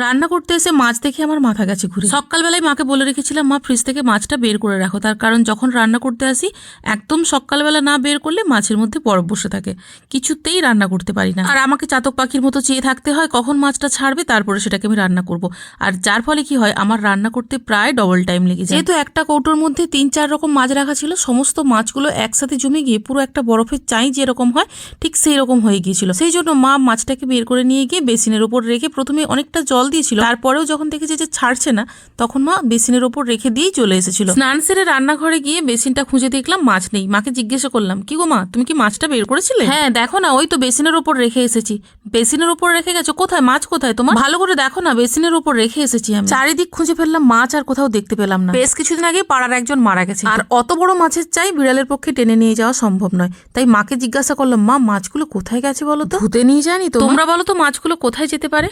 রান্না করতে এসে মাছ দেখে আমার মাথা গেছে ঘুরে। সকালবেলায় মাকে বলে রেখেছিলাম মা ফ্রিজ থেকে মাছটা বের করে রাখো, তার কারণ যখন রান্না করতে আসি একদম সকালবেলা না বের করলে মাছের মধ্যে বরফ বসে থাকে, কিছুতেই রান্না করতে পারি না। আর আমাকে চাতক পাখির মতো চেয়ে থাকতে হয় কখন মাছটা ছাড়বে, তারপরে সেটাকে আমি রান্না করব। আর যার ফলে কি হয়, আমার রান্না করতে প্রায় ডবল টাইম লেগে যায়। যেহেতু একটা কৌটোর মধ্যে 3-4 রকম মাছ রাখা ছিল, সমস্ত মাছগুলো একসাথে জমে গিয়ে পুরো একটা বরফের চাই যেরকম হয় ঠিক সেই রকম হয়ে গিয়েছিল। সেই জন্য মা মাছটাকে বের করে নিয়ে গিয়ে বেসিনের উপর রেখে প্রথমে অনেকটা জল দিয়েছিল, তারপরেও যখন দেখেছে যে ছাড়ছে না তখন মা বেসিনের ওপর রেখে দিয়েই চলে এসেছিল। স্নান সেরে রান্নাঘরে গিয়ে বেসিনটা খুঁজে দেখলাম মাছ নেই। মাকে জিজ্ঞাসা করলাম, কি গো মা, তুমি কি মাছটা বের করেছিলে? হ্যাঁ দেখো না, ওই তো বেসিনের ওপর রেখে এসেছি। বেসিনের ওপর রেখে গেছো? কোথায় মাছ, কোথায় তোমার? ভালো করে দেখো না, বেসিনের ওপর রেখে এসেছি আমি। চারিদিক খুঁজে ফেললাম, মাছ আর কোথাও দেখতে পেলাম না। বেশ কিছুদিন আগে পাড়ার একজন মারা গেছে, আর অত বড় মাছের চাই বিড়ালের পক্ষে টেনে নিয়ে যাওয়া সম্ভব নয়। তাই মাকে জিজ্ঞাসা করলাম, মা মাছগুলো কোথায় গেছে বলো তো? ধুতে নিয়ে জানি তো। তোমরা বলো তো মাছগুলো কোথায় যেতে পারে?